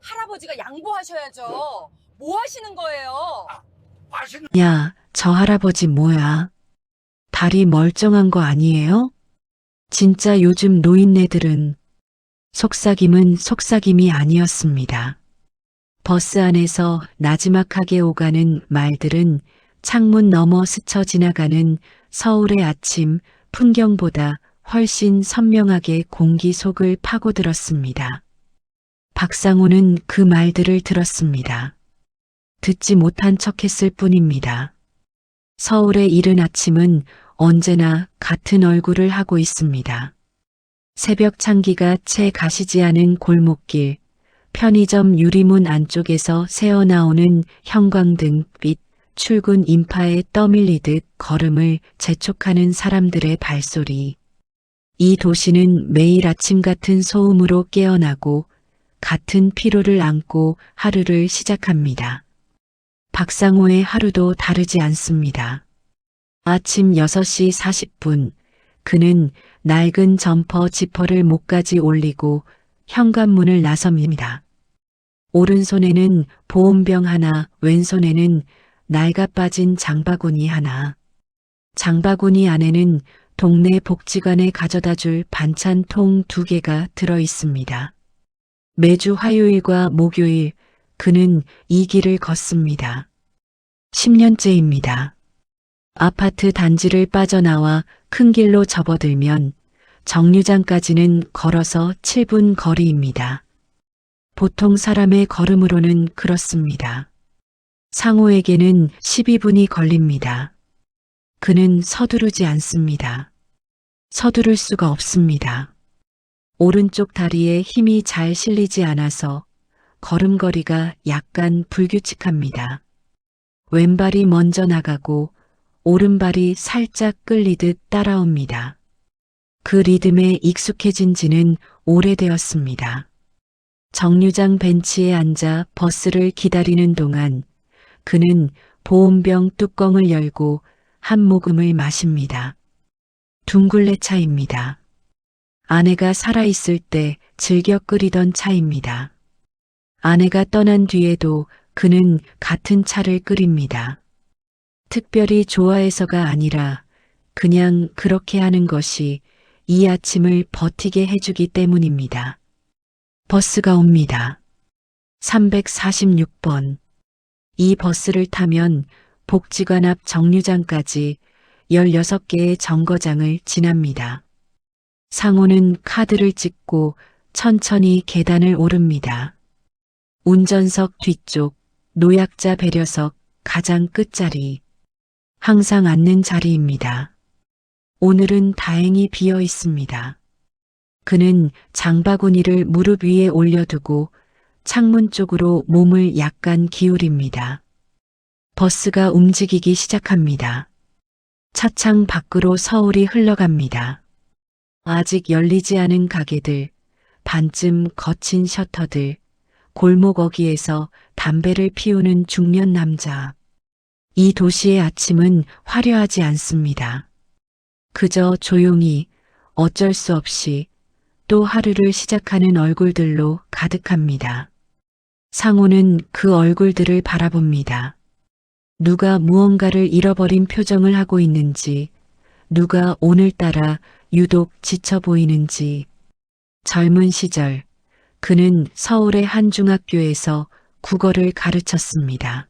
할아버지가 양보하셔야죠. 뭐 하시는 거예요? 맛있는 야, 저 할아버지 뭐야? 다리 멀쩡한 거 아니에요? 진짜 요즘 노인네들은 속삭임은 속삭임이 아니었습니다. 버스 안에서 나지막하게 오가는 말들은 창문 너머 스쳐 지나가는 서울의 아침 풍경보다 훨씬 선명하게 공기 속을 파고들었습니다. 박상호는 그 말들을 들었습니다. 듣지 못한 척했을 뿐입니다. 서울의 이른 아침은 언제나 같은 얼굴을 하고 있습니다. 새벽 창기가 채 가시지 않은 골목길, 편의점 유리문 안쪽에서 새어나오는 형광등빛, 출근 인파에 떠밀리듯 걸음을 재촉하는 사람들의 발소리. 이 도시는 매일 아침 같은 소음으로 깨어나고 같은 피로를 안고 하루를 시작합니다. 박상호의 하루도 다르지 않습니다. 아침 6시 40분, 그는 낡은 점퍼 지퍼를 목까지 올리고 현관문을 나섭니다. 오른손에는 보온병 하나, 왼손에는 낡아 빠진 장바구니 하나. 장바구니 안에는 동네 복지관에 가져다 줄 반찬통 2개가 들어 있습니다. 매주 화요일과 목요일 그는 이 길을 걷습니다. 10년째입니다. 아파트 단지를 빠져나와 큰 길로 접어들면 정류장까지는 걸어서 7분 거리입니다. 보통 사람의 걸음으로는 그렇습니다. 상호에게는 12분이 걸립니다. 그는 서두르지 않습니다. 서두를 수가 없습니다. 오른쪽 다리에 힘이 잘 실리지 않아서 걸음걸이가 약간 불규칙합니다. 왼발이 먼저 나가고 오른발이 살짝 끌리듯 따라옵니다. 그 리듬에 익숙해진 지는 오래되었습니다. 정류장 벤치에 앉아 버스를 기다리는 동안 그는 보온병 뚜껑을 열고 한 모금을 마십니다. 둥글레 차입니다. 아내가 살아있을 때 즐겨 끓이던 차입니다. 아내가 떠난 뒤에도 그는 같은 차를 끓입니다. 특별히 좋아해서가 아니라 그냥 그렇게 하는 것이 이 아침을 버티게 해주기 때문입니다. 버스가 옵니다. 346번. 이 버스를 타면 복지관 앞 정류장까지 16개의 정거장을 지납니다. 상호는 카드를 찍고 천천히 계단을 오릅니다. 운전석 뒤쪽, 노약자 배려석 가장 끝자리. 항상 앉는 자리입니다. 오늘은 다행히 비어 있습니다. 그는 장바구니를 무릎 위에 올려두고 창문 쪽으로 몸을 약간 기울입니다. 버스가 움직이기 시작합니다. 차창 밖으로 서울이 흘러갑니다. 아직 열리지 않은 가게들, 반쯤 거친 셔터들, 골목 어귀에서 담배를 피우는 중년 남자. 이 도시의 아침은 화려하지 않습니다. 그저 조용히 어쩔 수 없이 또 하루를 시작하는 얼굴들로 가득합니다. 상호는 그 얼굴들을 바라봅니다. 누가 무언가를 잃어버린 표정을 하고 있는지, 누가 오늘따라 유독 지쳐 보이는지. 젊은 시절 그는 서울의 한 중학교에서 국어를 가르쳤습니다.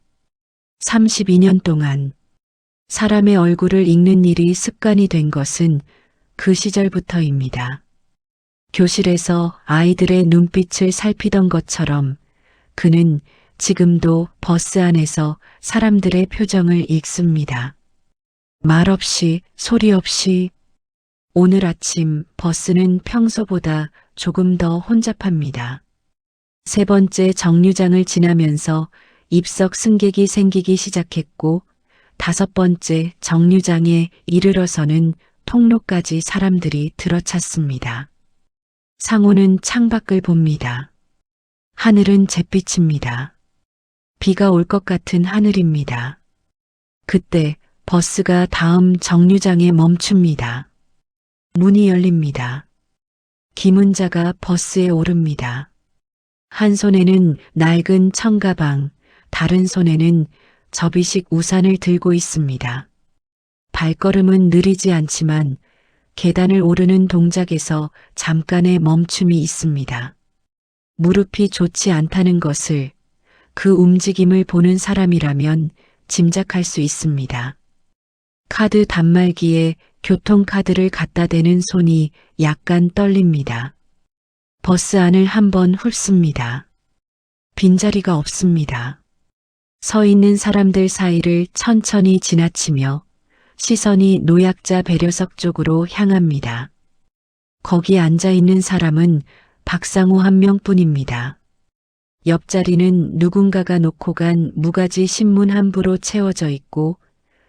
32년 동안 사람의 얼굴을 읽는 일이 습관이 된 것은 그 시절부터입니다. 교실에서 아이들의 눈빛을 살피던 것처럼 그는 지금도 버스 안에서 사람들의 표정을 읽습니다. 말없이, 소리 없이. 오늘 아침 버스는 평소보다 조금 더 혼잡합니다. 3번째 정류장을 지나면서 입석 승객이 생기기 시작했고 5번째 정류장에 이르러서는 통로까지 사람들이 들어찼습니다. 상호는 창밖을 봅니다. 하늘은 잿빛입니다. 비가 올 것 같은 하늘입니다. 그때 버스가 다음 정류장에 멈춥니다. 문이 열립니다. 김은자가 버스에 오릅니다. 한 손에는 낡은 청가방, 다른 손에는 접이식 우산을 들고 있습니다. 발걸음은 느리지 않지만 계단을 오르는 동작에서 잠깐의 멈춤이 있습니다. 무릎이 좋지 않다는 것을 그 움직임을 보는 사람이라면 짐작할 수 있습니다. 카드 단말기에 교통카드를 갖다 대는 손이 약간 떨립니다. 버스 안을 한번 훑습니다. 빈자리가 없습니다. 서 있는 사람들 사이를 천천히 지나치며 시선이 노약자 배려석 쪽으로 향합니다. 거기 앉아 있는 사람은 박상호 한 명뿐입니다. 옆자리는 누군가가 놓고 간 무가지 신문 한 부로 채워져 있고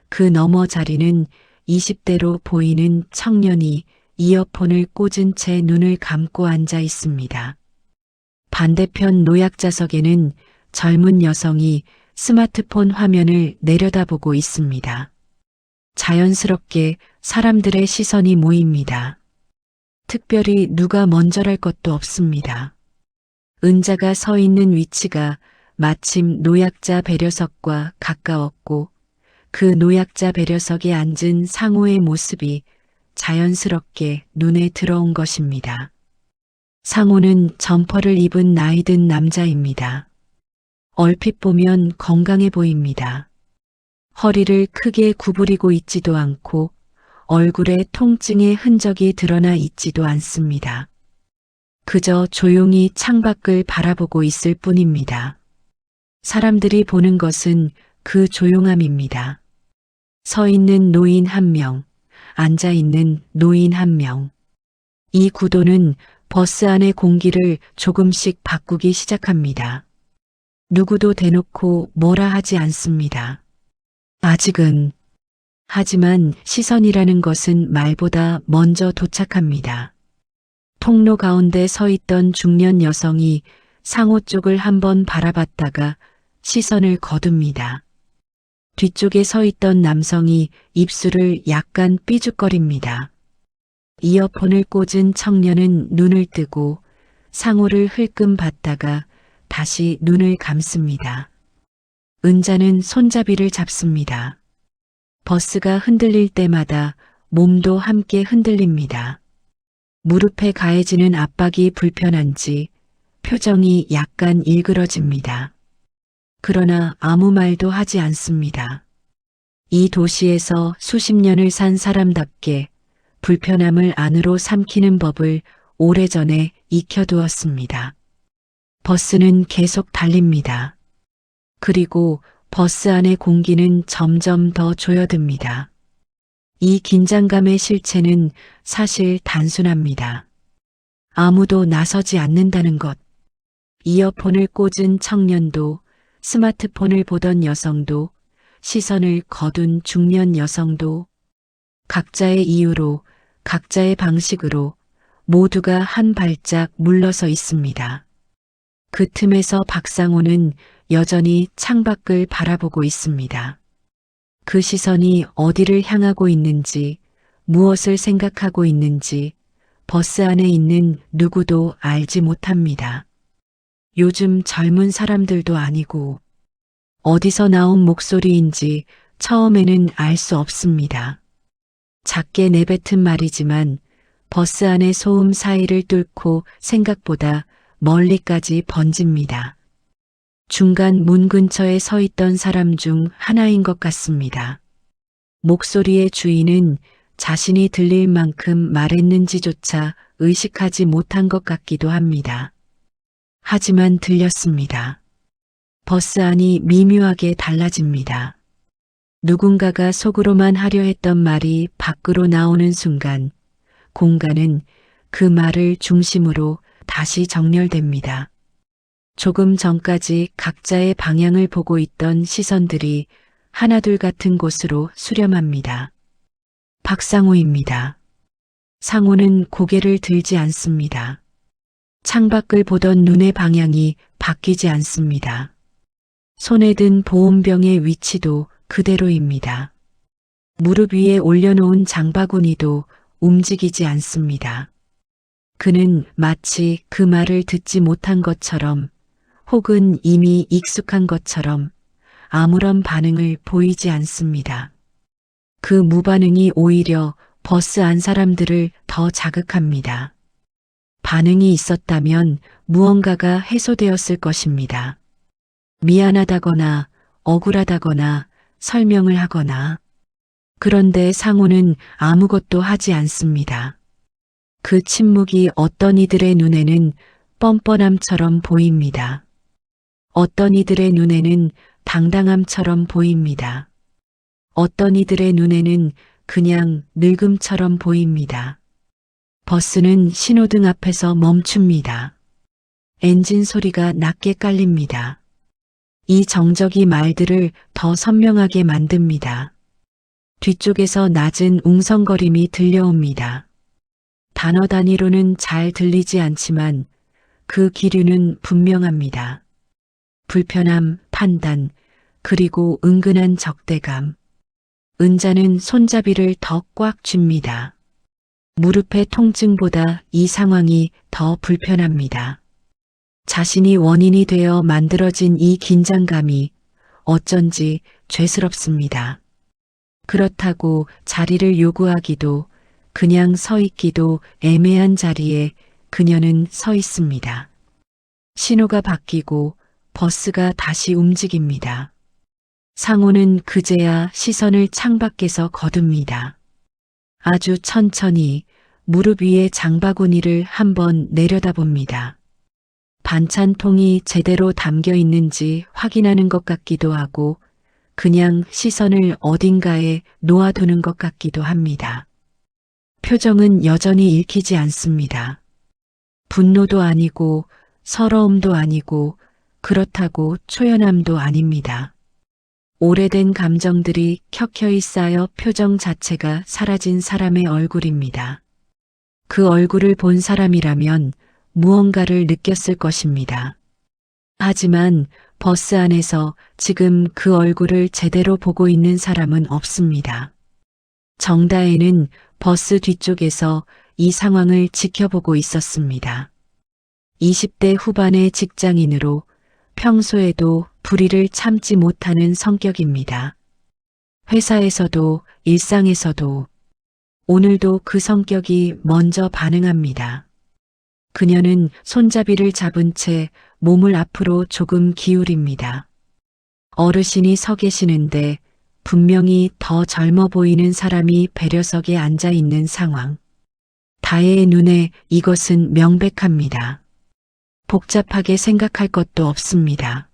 그 너머 자리는 20대로 보이는 청년이 이어폰을 꽂은 채 눈을 감고 앉아 있습니다. 반대편 노약자석에는 젊은 여성이 스마트폰 화면을 내려다보고 있습니다. 자연스럽게 사람들의 시선이 모입니다. 특별히 누가 먼저랄 것도 없습니다. 은자가 서 있는 위치가 마침 노약자 배려석과 가까웠고 그 노약자 배려석에 앉은 상호의 모습이 자연스럽게 눈에 들어온 것입니다. 상호는 점퍼를 입은 나이든 남자입니다. 얼핏 보면 건강해 보입니다. 허리를 크게 구부리고 있지도 않고 얼굴에 통증의 흔적이 드러나 있지도 않습니다. 그저 조용히 창밖을 바라보고 있을 뿐입니다. 사람들이 보는 것은 그 조용함입니다. 서 있는 노인 한 명, 앉아 있는 노인 한 명. 이 구도는 버스 안의 공기를 조금씩 바꾸기 시작합니다. 누구도 대놓고 뭐라 하지 않습니다. 아직은. 하지만 시선이라는 것은 말보다 먼저 도착합니다. 통로 가운데 서 있던 중년 여성이 상호 쪽을 한번 바라봤다가 시선을 거둡니다. 뒤쪽에 서 있던 남성이 입술을 약간 삐죽거립니다. 이어폰을 꽂은 청년은 눈을 뜨고 상호를 흘끔 봤다가 다시 눈을 감습니다. 은자는 손잡이를 잡습니다. 버스가 흔들릴 때마다 몸도 함께 흔들립니다. 무릎에 가해지는 압박이 불편한지 표정이 약간 일그러집니다. 그러나 아무 말도 하지 않습니다. 이 도시에서 수십 년을 산 사람답게 불편함을 안으로 삼키는 법을 오래전에 익혀두었습니다. 버스는 계속 달립니다. 그리고 버스 안의 공기는 점점 더 조여듭니다. 이 긴장감의 실체는 사실 단순합니다. 아무도 나서지 않는다는 것. 이어폰을 꽂은 청년도, 스마트폰을 보던 여성도, 시선을 거둔 중년 여성도 각자의 이유로, 각자의 방식으로 모두가 한 발짝 물러서 있습니다. 그 틈에서 박상호는 여전히 창밖을 바라보고 있습니다. 그 시선이 어디를 향하고 있는지, 무엇을 생각하고 있는지 버스 안에 있는 누구도 알지 못합니다. 요즘 젊은 사람들도 아니고 어디서 나온 목소리인지 처음에는 알 수 없습니다. 작게 내뱉은 말이지만 버스 안의 소음 사이를 뚫고 생각보다 멀리까지 번집니다. 중간 문 근처에 서 있던 사람 중 하나인 것 같습니다. 목소리의 주인은 자신이 들릴 만큼 말했는지조차 의식하지 못한 것 같기도 합니다. 하지만 들렸습니다. 버스 안이 미묘하게 달라집니다. 누군가가 속으로만 하려 했던 말이 밖으로 나오는 순간 공간은 그 말을 중심으로 다시 정렬됩니다. 조금 전까지 각자의 방향을 보고 있던 시선들이 하나둘 같은 곳으로 수렴합니다. 박상호입니다. 상호는 고개를 들지 않습니다. 창밖을 보던 눈의 방향이 바뀌지 않습니다. 손에 든 보온병의 위치도 그대로입니다. 무릎 위에 올려놓은 장바구니도 움직이지 않습니다. 그는 마치 그 말을 듣지 못한 것처럼 혹은 이미 익숙한 것처럼 아무런 반응을 보이지 않습니다. 그 무반응이 오히려 버스 안 사람들을 더 자극합니다. 반응이 있었다면 무언가가 해소되었을 것입니다. 미안하다거나 억울하다거나 설명을 하거나. 그런데 상호는 아무것도 하지 않습니다. 그 침묵이 어떤 이들의 눈에는 뻔뻔함처럼 보입니다. 어떤 이들의 눈에는 당당함처럼 보입니다. 어떤 이들의 눈에는 그냥 늙음처럼 보입니다. 버스는 신호등 앞에서 멈춥니다. 엔진 소리가 낮게 깔립니다. 이 정적이 말들을 더 선명하게 만듭니다. 뒤쪽에서 낮은 웅성거림이 들려옵니다. 단어 단위로는 잘 들리지 않지만 그 기류는 분명합니다. 불편함, 판단, 그리고 은근한 적대감. 은자는 손잡이를 더 꽉 쥡니다. 무릎의 통증보다 이 상황이 더 불편합니다. 자신이 원인이 되어 만들어진 이 긴장감이 어쩐지 죄스럽습니다. 그렇다고 자리를 요구하기도 그냥 서 있기도 애매한 자리에 그녀는 서 있습니다. 신호가 바뀌고 버스가 다시 움직입니다. 상호는 그제야 시선을 창밖에서 거둡니다. 아주 천천히 무릎 위에 장바구니를 한번 내려다봅니다. 반찬통이 제대로 담겨 있는지 확인하는 것 같기도 하고 그냥 시선을 어딘가에 놓아두는 것 같기도 합니다. 표정은 여전히 읽히지 않습니다. 분노도 아니고 서러움도 아니고 그렇다고 초연함도 아닙니다. 오래된 감정들이 켜켜이 쌓여 표정 자체가 사라진 사람의 얼굴입니다. 그 얼굴을 본 사람이라면 무언가를 느꼈을 것입니다. 하지만 버스 안에서 지금 그 얼굴을 제대로 보고 있는 사람은 없습니다. 정다혜는 버스 뒤쪽에서 이 상황을 지켜보고 있었습니다. 20대 후반의 직장인으로 평소에도 불의를 참지 못하는 성격입니다. 회사에서도 일상에서도 오늘도 그 성격이 먼저 반응합니다. 그녀는 손잡이를 잡은 채 몸을 앞으로 조금 기울입니다. 어르신이 서 계시는데 분명히 더 젊어 보이는 사람이 배려석에 앉아 있는 상황. 다혜의 눈에 이것은 명백합니다. 복잡하게 생각할 것도 없습니다.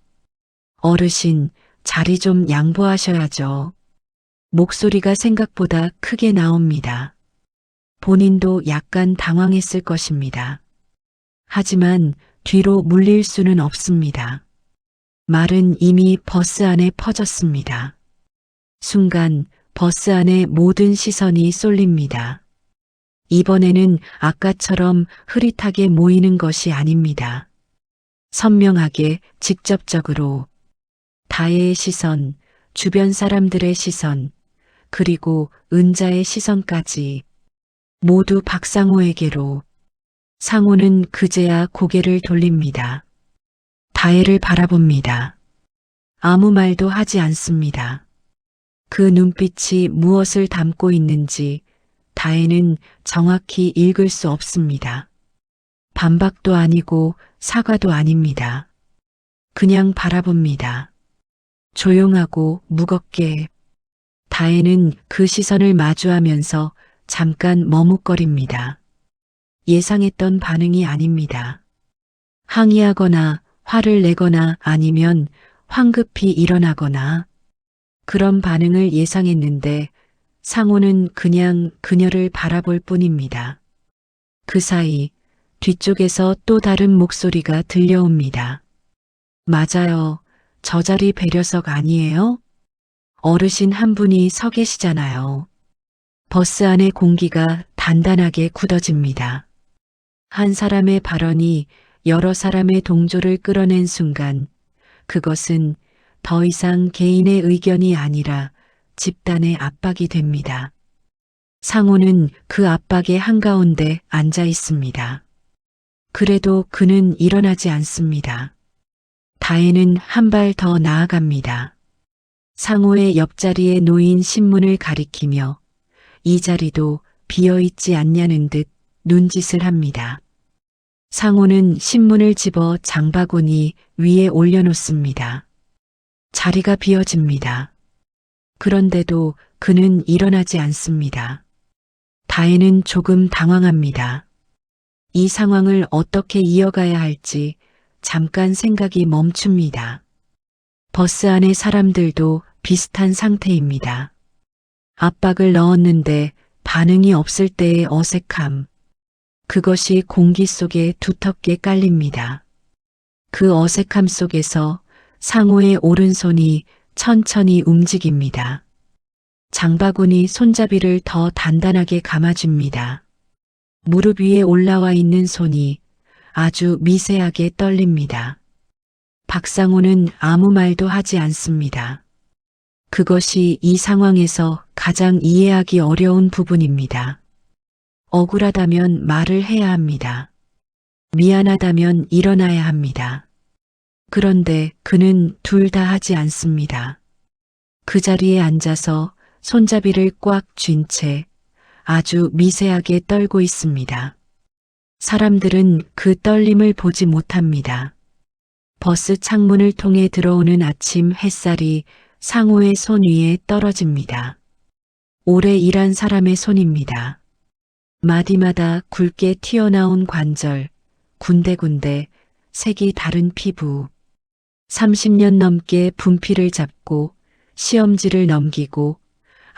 어르신, 자리 좀 양보하셔야죠. 목소리가 생각보다 크게 나옵니다. 본인도 약간 당황했을 것입니다. 하지만 뒤로 물릴 수는 없습니다. 말은 이미 버스 안에 퍼졌습니다. 순간 버스 안에 모든 시선이 쏠립니다. 이번에는 아까처럼 흐릿하게 모이는 것이 아닙니다. 선명하게 직접적으로 다혜의 시선, 주변 사람들의 시선, 그리고 은자의 시선까지 모두 박상호에게로. 상호는 그제야 고개를 돌립니다. 다혜를 바라봅니다. 아무 말도 하지 않습니다. 그 눈빛이 무엇을 담고 있는지 다혜는 정확히 읽을 수 없습니다. 반박도 아니고 사과도 아닙니다. 그냥 바라봅니다. 조용하고 무겁게. 다혜는 그 시선을 마주하면서 잠깐 머뭇거립니다. 예상했던 반응이 아닙니다. 항의하거나 화를 내거나 아니면 황급히 일어나거나 그런 반응을 예상했는데 상호는 그냥 그녀를 바라볼 뿐입니다. 그 사이 뒤쪽에서 또 다른 목소리가 들려옵니다. 맞아요. 저 자리 배려석 아니에요? 어르신 한 분이 서 계시잖아요. 버스 안의 공기가 단단하게 굳어집니다. 한 사람의 발언이 여러 사람의 동조를 끌어낸 순간 그것은 더 이상 개인의 의견이 아니라 집단의 압박이 됩니다. 상호는 그 압박의 한가운데 앉아 있습니다. 그래도 그는 일어나지 않습니다. 다혜는 한 발 더 나아갑니다. 상호의 옆자리에 놓인 신문을 가리키며 이 자리도 비어있지 않냐는 듯 눈짓을 합니다. 상호는 신문을 집어 장바구니 위에 올려놓습니다. 자리가 비어집니다. 그런데도 그는 일어나지 않습니다. 다혜는 조금 당황합니다. 이 상황을 어떻게 이어가야 할지 잠깐 생각이 멈춥니다. 버스 안의 사람들도 비슷한 상태입니다. 압박을 넣었는데 반응이 없을 때의 어색함. 그것이 공기 속에 두텁게 깔립니다. 그 어색함 속에서 상호의 오른손이 천천히 움직입니다. 장바구니 손잡이를 더 단단하게 감아줍니다. 무릎 위에 올라와 있는 손이 아주 미세하게 떨립니다. 박상호는 아무 말도 하지 않습니다. 그것이 이 상황에서 가장 이해하기 어려운 부분입니다. 억울하다면 말을 해야 합니다. 미안하다면 일어나야 합니다. 그런데 그는 둘 다 하지 않습니다. 그 자리에 앉아서 손잡이를 꽉 쥔 채 아주 미세하게 떨고 있습니다. 사람들은 그 떨림을 보지 못합니다. 버스 창문을 통해 들어오는 아침 햇살이 상호의 손 위에 떨어집니다. 오래 일한 사람의 손입니다. 마디마다 굵게 튀어나온 관절, 군데군데 색이 다른 피부. 30년 넘게 분필을 잡고 시험지를 넘기고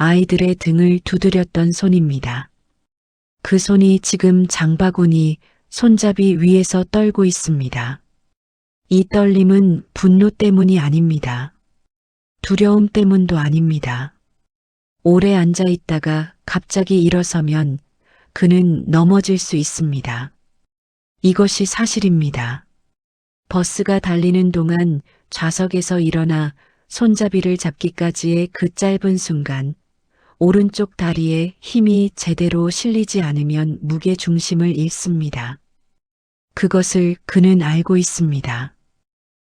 아이들의 등을 두드렸던 손입니다. 그 손이 지금 장바구니 손잡이 위에서 떨고 있습니다. 이 떨림은 분노 때문이 아닙니다. 두려움 때문도 아닙니다. 오래 앉아 있다가 갑자기 일어서면 그는 넘어질 수 있습니다. 이것이 사실입니다. 버스가 달리는 동안 좌석에서 일어나 손잡이를 잡기까지의 그 짧은 순간 오른쪽 다리에 힘이 제대로 실리지 않으면 무게 중심을 잃습니다. 그것을 그는 알고 있습니다.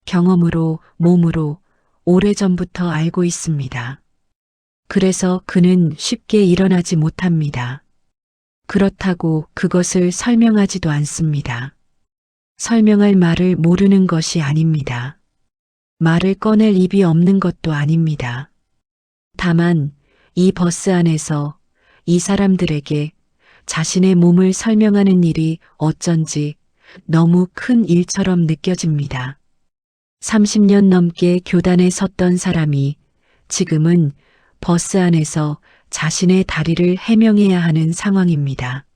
경험으로, 몸으로 오래전부터 알고 있습니다. 그래서 그는 쉽게 일어나지 못합니다. 그렇다고 그것을 설명하지도 않습니다. 설명할 말을 모르는 것이 아닙니다. 말을 꺼낼 입이 없는 것도 아닙니다. 다만 이 버스 안에서 이 사람들에게 자신의 몸을 설명하는 일이 어쩐지 너무 큰 일처럼 느껴집니다. 30년 넘게 교단에 섰던 사람이 지금은 버스 안에서 자신의 다리를 해명해야 하는 상황입니다.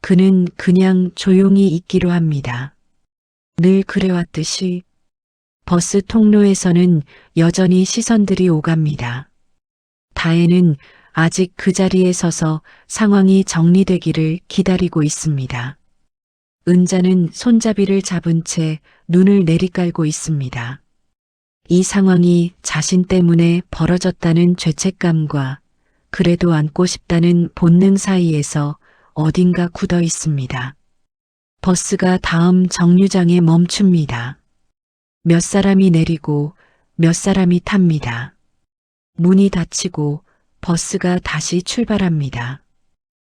그는 그냥 조용히 있기로 합니다. 늘 그래왔듯이 버스 통로에서는 여전히 시선들이 오갑니다. 다혜는 아직 그 자리에 서서 상황이 정리되기를 기다리고 있습니다. 은자는 손잡이를 잡은 채 눈을 내리깔고 있습니다. 이 상황이 자신 때문에 벌어졌다는 죄책감과 그래도 안고 싶다는 본능 사이에서 어딘가 굳어 있습니다. 버스가 다음 정류장에 멈춥니다. 몇 사람이 내리고 몇 사람이 탑니다. 문이 닫히고 버스가 다시 출발합니다.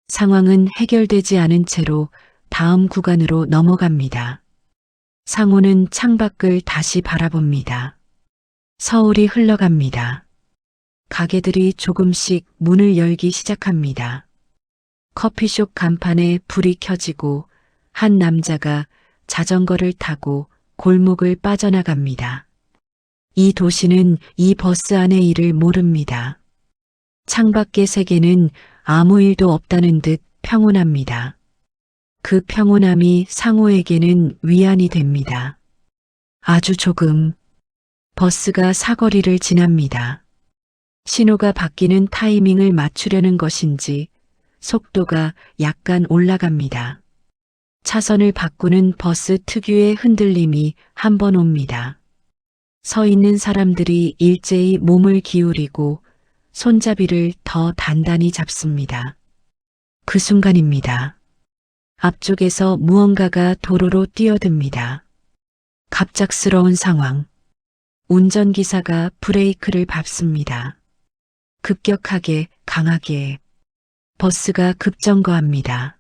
상황은 해결되지 않은 채로 다음 구간으로 넘어갑니다. 상호는 창밖을 다시 바라봅니다. 서울이 흘러갑니다. 가게들이 조금씩 문을 열기 시작합니다. 커피숍 간판에 불이 켜지고 한 남자가 자전거를 타고 골목을 빠져나갑니다. 이 도시는 이 버스 안의 일을 모릅니다. 창밖의 세계는 아무 일도 없다는 듯 평온합니다. 그 평온함이 상호에게는 위안이 됩니다. 아주 조금. 버스가 사거리를 지납니다. 신호가 바뀌는 타이밍을 맞추려는 것인지 속도가 약간 올라갑니다. 차선을 바꾸는 버스 특유의 흔들림이 한 번 옵니다. 서 있는 사람들이 일제히 몸을 기울이고 손잡이를 더 단단히 잡습니다. 그 순간입니다. 앞쪽에서 무언가가 도로로 뛰어듭니다. 갑작스러운 상황. 운전기사가 브레이크를 밟습니다. 급격하게, 강하게. 버스가 급정거합니다.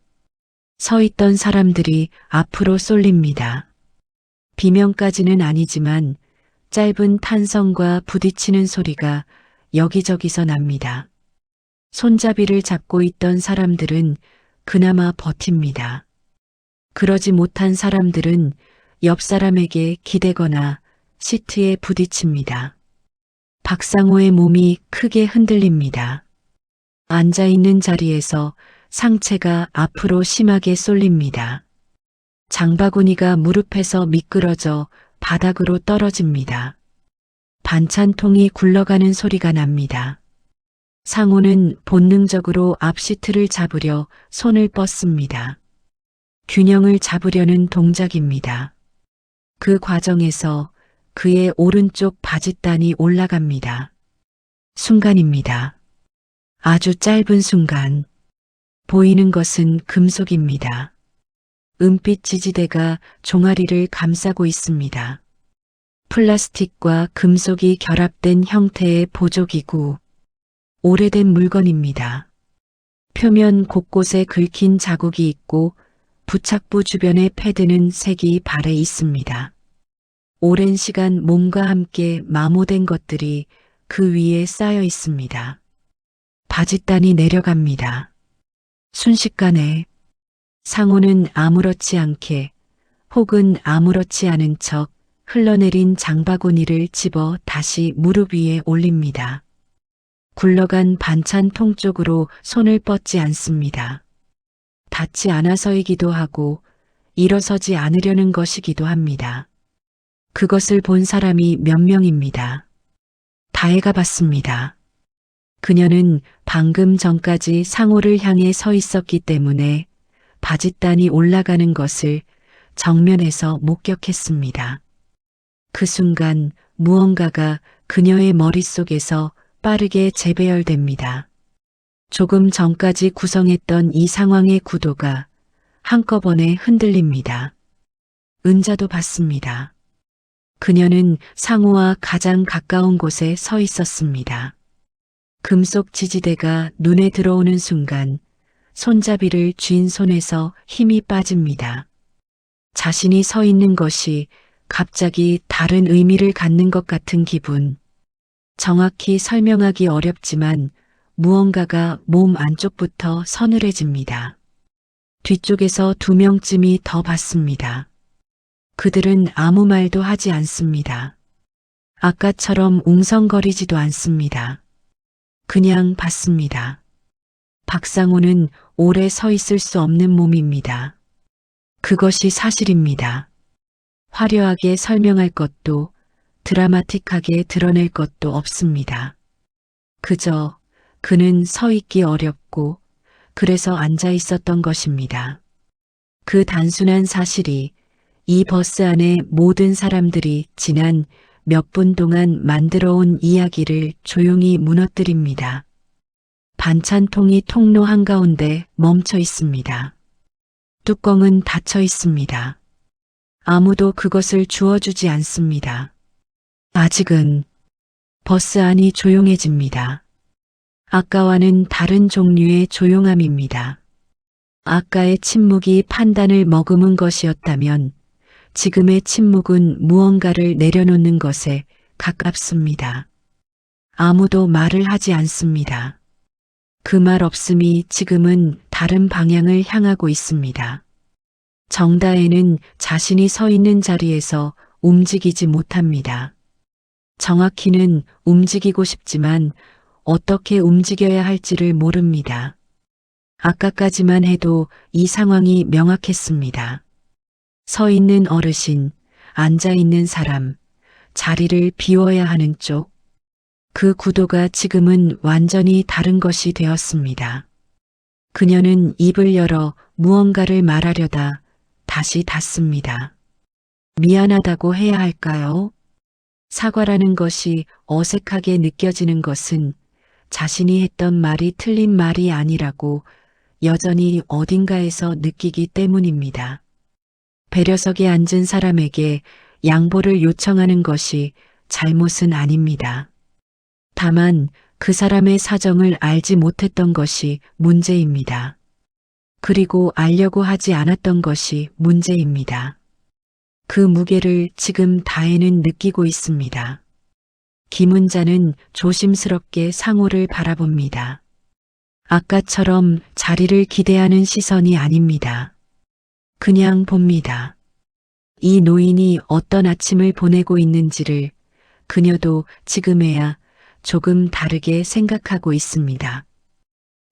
서 있던 사람들이 앞으로 쏠립니다. 비명까지는 아니지만 짧은 탄성과 부딪히는 소리가 여기저기서 납니다. 손잡이를 잡고 있던 사람들은 그나마 버팁니다. 그러지 못한 사람들은 옆 사람에게 기대거나 시트에 부딪힙니다. 박상호의 몸이 크게 흔들립니다. 앉아있는 자리에서 상체가 앞으로 심하게 쏠립니다. 장바구니가 무릎에서 미끄러져 바닥으로 떨어집니다. 반찬통이 굴러가는 소리가 납니다. 상호는 본능적으로 앞시트를 잡으려 손을 뻗습니다. 균형을 잡으려는 동작입니다. 그 과정에서 그의 오른쪽 바짓단이 올라갑니다. 순간입니다. 아주 짧은 순간. 보이는 것은 금속입니다. 은빛 지지대가 종아리를 감싸고 있습니다. 플라스틱과 금속이 결합된 형태의 보조기구. 오래된 물건입니다. 표면 곳곳에 긁힌 자국이 있고 부착부 주변의 패드는 색이 발해 있습니다. 오랜 시간 몸과 함께 마모된 것들이 그 위에 쌓여 있습니다. 바짓단이 내려갑니다. 순식간에 상호는 아무렇지 않게 혹은 아무렇지 않은 척 흘러내린 장바구니를 집어 다시 무릎 위에 올립니다. 굴러간 반찬통 쪽으로 손을 뻗지 않습니다. 닿지 않아서이기도 하고 일어서지 않으려는 것이기도 합니다. 그것을 본 사람이 몇 명입니다. 다혜가 봤습니다. 그녀는 방금 전까지 상호를 향해 서 있었기 때문에 바짓단이 올라가는 것을 정면에서 목격했습니다. 그 순간 무언가가 그녀의 머릿속에서 빠르게 재배열됩니다. 조금 전까지 구성했던 이 상황의 구도가 한꺼번에 흔들립니다. 은자도 봤습니다. 그녀는 상호와 가장 가까운 곳에 서 있었습니다. 금속 지지대가 눈에 들어오는 순간 손잡이를 쥔 손에서 힘이 빠집니다. 자신이 서 있는 것이 갑자기 다른 의미를 갖는 것 같은 기분. 정확히 설명하기 어렵지만 무언가가 몸 안쪽부터 서늘해집니다. 뒤쪽에서 2명쯤이 더 봤습니다. 그들은 아무 말도 하지 않습니다. 아까처럼 웅성거리지도 않습니다. 그냥 봤습니다. 박상호는 오래 서 있을 수 없는 몸입니다. 그것이 사실입니다. 화려하게 설명할 것도 드라마틱하게 드러낼 것도 없습니다. 그저 그는 서 있기 어렵고 그래서 앉아 있었던 것입니다. 그 단순한 사실이 이 버스 안에 모든 사람들이 지난 몇 분 동안 만들어온 이야기를 조용히 무너뜨립니다. 반찬통이 통로 한가운데 멈춰 있습니다. 뚜껑은 닫혀 있습니다. 아무도 그것을 주워주지 않습니다. 아직은 버스 안이 조용해집니다. 아까와는 다른 종류의 조용함입니다. 아까의 침묵이 판단을 머금은 것이었다면 지금의 침묵은 무언가를 내려놓는 것에 가깝습니다. 아무도 말을 하지 않습니다. 그 말 없음이 지금은 다른 방향을 향하고 있습니다. 정다혜는 자신이 서 있는 자리에서 움직이지 못합니다. 정확히는 움직이고 싶지만 어떻게 움직여야 할지를 모릅니다. 아까까지만 해도 이 상황이 명확했습니다. 서 있는 어르신, 앉아 있는 사람, 자리를 비워야 하는 쪽. 그 구도가 지금은 완전히 다른 것이 되었습니다. 그녀는 입을 열어 무언가를 말하려다 다시 닫습니다. 미안하다고 해야 할까요? 사과라는 것이 어색하게 느껴지는 것은 자신이 했던 말이 틀린 말이 아니라고 여전히 어딘가에서 느끼기 때문입니다. 배려석에 앉은 사람에게 양보를 요청하는 것이 잘못은 아닙니다. 다만 그 사람의 사정을 알지 못했던 것이 문제입니다. 그리고 알려고 하지 않았던 것이 문제입니다. 그 무게를 지금 다혜는 느끼고 있습니다. 김은자는 조심스럽게 상호를 바라봅니다. 아까처럼 자리를 기대하는 시선이 아닙니다. 그냥 봅니다. 이 노인이 어떤 아침을 보내고 있는지를 그녀도 지금에야 조금 다르게 생각하고 있습니다.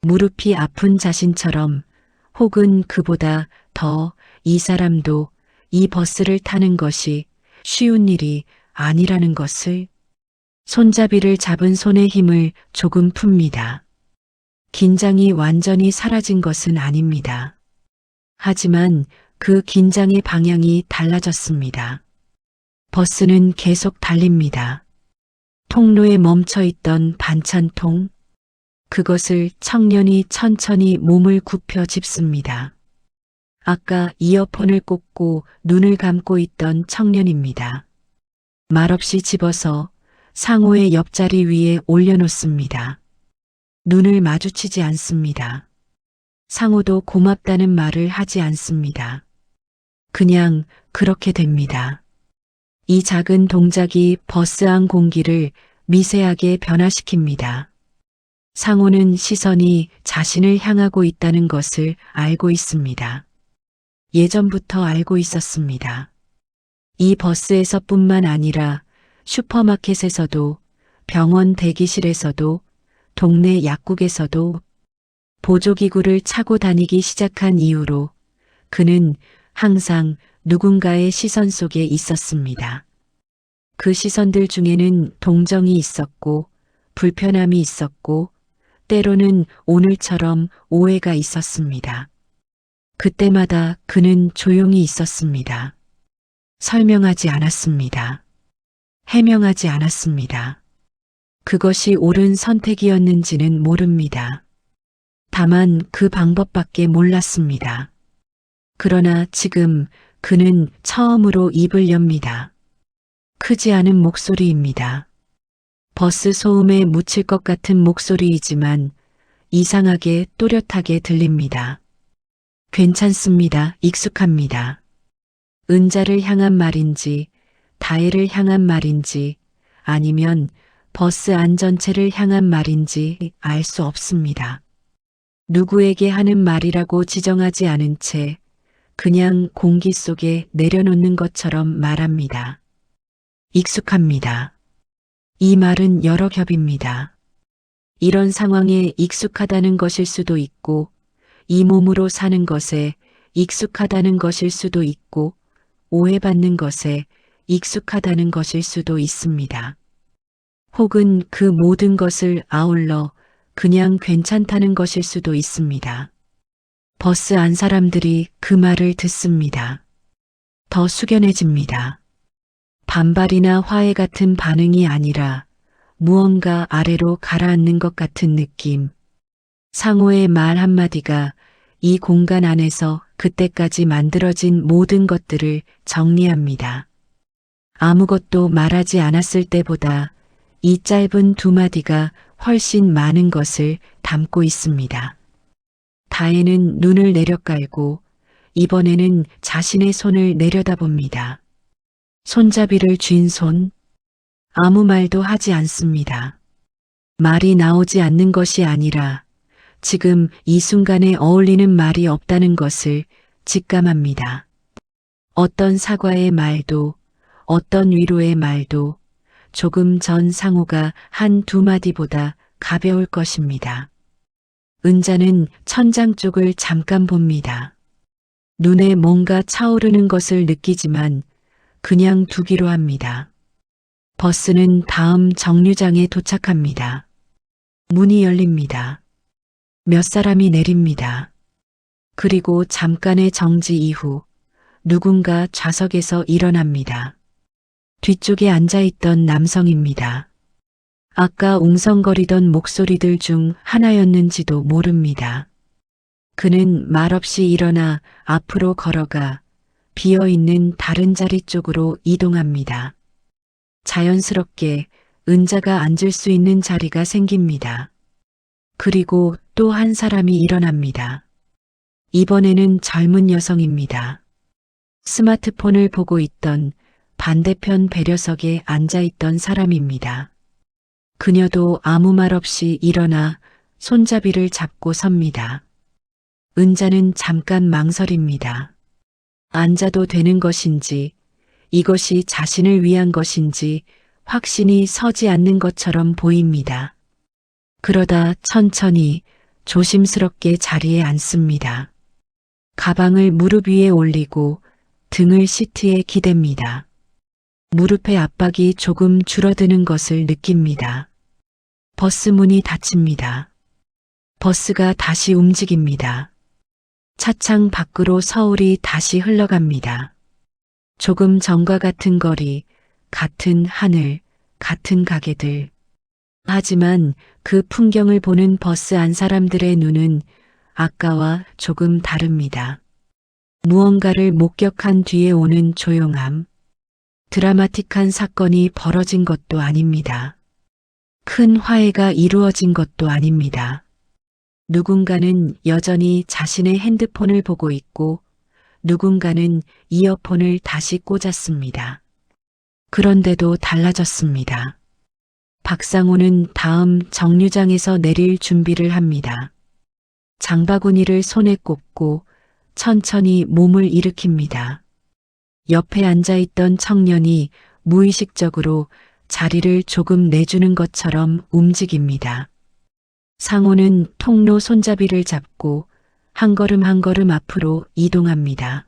무릎이 아픈 자신처럼 혹은 그보다 더 이 사람도 이 버스를 타는 것이 쉬운 일이 아니라는 것을 손잡이를 잡은 손의 힘을 조금 풉니다. 긴장이 완전히 사라진 것은 아닙니다. 하지만 그 긴장의 방향이 달라졌습니다. 버스는 계속 달립니다. 통로에 멈춰 있던 반찬통, 그것을 청년이 천천히 몸을 굽혀 짚습니다. 아까 이어폰을 꽂고 눈을 감고 있던 청년입니다. 말없이 집어서 상호의 옆자리 위에 올려놓습니다. 눈을 마주치지 않습니다. 상호도 고맙다는 말을 하지 않습니다. 그냥 그렇게 됩니다. 이 작은 동작이 버스 안 공기를 미세하게 변화시킵니다. 상호는 시선이 자신을 향하고 있다는 것을 알고 있습니다. 예전부터 알고 있었습니다. 이 버스에서뿐만 아니라 슈퍼마켓에서도, 병원 대기실에서도, 동네 약국에서도 보조기구를 차고 다니기 시작한 이후로 그는 항상 누군가의 시선 속에 있었습니다. 그 시선들 중에는 동정이 있었고, 불편함이 있었고, 때로는 오늘처럼 오해가 있었습니다. 그때마다 그는 조용히 있었습니다. 설명하지 않았습니다. 해명하지 않았습니다. 그것이 옳은 선택이었는지는 모릅니다. 다만 그 방법밖에 몰랐습니다. 그러나 지금 그는 처음으로 입을 엽니다. 크지 않은 목소리입니다. 버스 소음에 묻힐 것 같은 목소리이지만 이상하게 또렷하게 들립니다. 괜찮습니다. 익숙합니다. 은자를 향한 말인지, 다혜를 향한 말인지, 아니면 버스 안 전체를 향한 말인지 알 수 없습니다. 누구에게 하는 말이라고 지정하지 않은 채 그냥 공기 속에 내려놓는 것처럼 말합니다. 익숙합니다. 이 말은 여러 겹입니다. 이런 상황에 익숙하다는 것일 수도 있고, 이 몸으로 사는 것에 익숙하다는 것일 수도 있고, 오해받는 것에 익숙하다는 것일 수도 있습니다. 혹은 그 모든 것을 아울러 그냥 괜찮다는 것일 수도 있습니다. 버스 안 사람들이 그 말을 듣습니다. 더 숙연해집니다. 반발이나 화해 같은 반응이 아니라 무언가 아래로 가라앉는 것 같은 느낌. 상호의 말 한마디가 이 공간 안에서 그때까지 만들어진 모든 것들을 정리합니다. 아무것도 말하지 않았을 때보다 이 짧은 두 마디가 훨씬 많은 것을 담고 있습니다. 다혜는 눈을 내려깔고 이번에는 자신의 손을 내려다봅니다. 손잡이를 쥔 손, 아무 말도 하지 않습니다. 말이 나오지 않는 것이 아니라 지금 이 순간에 어울리는 말이 없다는 것을 직감합니다. 어떤 사과의 말도, 어떤 위로의 말도 조금 전 상호가 한 두 마디보다 가벼울 것입니다. 은자는 천장 쪽을 잠깐 봅니다. 눈에 뭔가 차오르는 것을 느끼지만 그냥 두기로 합니다. 버스는 다음 정류장에 도착합니다. 문이 열립니다. 몇 사람이 내립니다. 그리고 잠깐의 정지 이후 누군가 좌석에서 일어납니다. 뒤쪽에 앉아있던 남성입니다. 아까 웅성거리던 목소리들 중 하나였는지도 모릅니다. 그는 말없이 일어나 앞으로 걸어가 비어있는 다른 자리 쪽으로 이동합니다. 자연스럽게 은자가 앉을 수 있는 자리가 생깁니다. 그리고 또 한 사람이 일어납니다. 이번에는 젊은 여성입니다. 스마트폰을 보고 있던 반대편 배려석에 앉아있던 사람입니다. 그녀도 아무 말 없이 일어나 손잡이를 잡고 섭니다. 은자는 잠깐 망설입니다. 앉아도 되는 것인지, 이것이 자신을 위한 것인지 확신이 서지 않는 것처럼 보입니다. 그러다 천천히 조심스럽게 자리에 앉습니다. 가방을 무릎 위에 올리고 등을 시트에 기댑니다. 무릎의 압박이 조금 줄어드는 것을 느낍니다. 버스 문이 닫힙니다. 버스가 다시 움직입니다. 차창 밖으로 서울이 다시 흘러갑니다. 조금 전과 같은 거리, 같은 하늘, 같은 가게들. 하지만 그 풍경을 보는 버스 안 사람들의 눈은 아까와 조금 다릅니다. 무언가를 목격한 뒤에 오는 조용함. 드라마틱한 사건이 벌어진 것도 아닙니다. 큰 화해가 이루어진 것도 아닙니다. 누군가는 여전히 자신의 핸드폰을 보고 있고 누군가는 이어폰을 다시 꽂았습니다. 그런데도 달라졌습니다. 박상호는 다음 정류장에서 내릴 준비를 합니다. 장바구니를 손에 꼽고 천천히 몸을 일으킵니다. 옆에 앉아있던 청년이 무의식적으로 자리를 조금 내주는 것처럼 움직입니다. 상호는 통로 손잡이를 잡고 한 걸음 한 걸음 앞으로 이동합니다.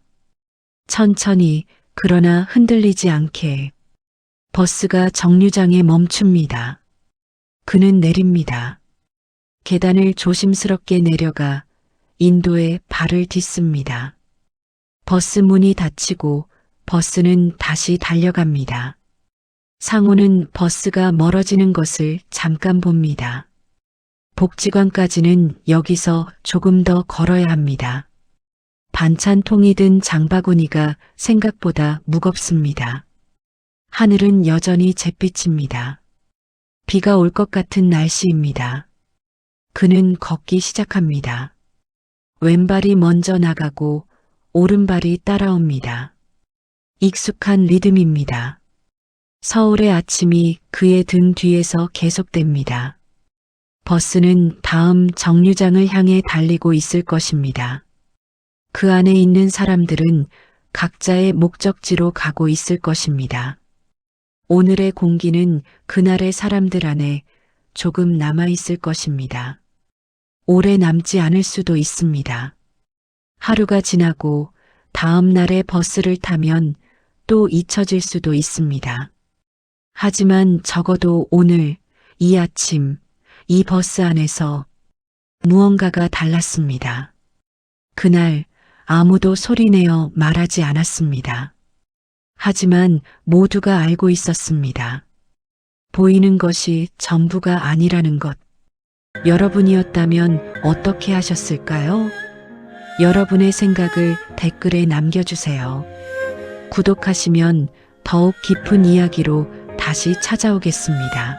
천천히 그러나 흔들리지 않게. 버스가 정류장에 멈춥니다. 그는 내립니다. 계단을 조심스럽게 내려가 인도에 발을 딛습니다. 버스 문이 닫히고 버스는 다시 달려갑니다. 상호는 버스가 멀어지는 것을 잠깐 봅니다. 복지관까지는 여기서 조금 더 걸어야 합니다. 반찬통이 든 장바구니가 생각보다 무겁습니다. 하늘은 여전히 잿빛입니다. 비가 올 것 같은 날씨입니다. 그는 걷기 시작합니다. 왼발이 먼저 나가고 오른발이 따라옵니다. 익숙한 리듬입니다. 서울의 아침이 그의 등 뒤에서 계속됩니다. 버스는 다음 정류장을 향해 달리고 있을 것입니다. 그 안에 있는 사람들은 각자의 목적지로 가고 있을 것입니다. 오늘의 공기는 그날의 사람들 안에 조금 남아 있을 것입니다. 오래 남지 않을 수도 있습니다. 하루가 지나고 다음 날의 버스를 타면 또 잊혀질 수도 있습니다. 하지만 적어도 오늘, 이 아침, 이 버스 안에서 무언가가 달랐습니다. 그날 아무도 소리내어 말하지 않았습니다. 하지만 모두가 알고 있었습니다. 보이는 것이 전부가 아니라는 것. 여러분이었다면 어떻게 하셨을까요? 여러분의 생각을 댓글에 남겨주세요. 구독하시면 더욱 깊은 이야기로 다시 찾아오겠습니다.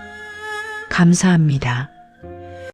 감사합니다.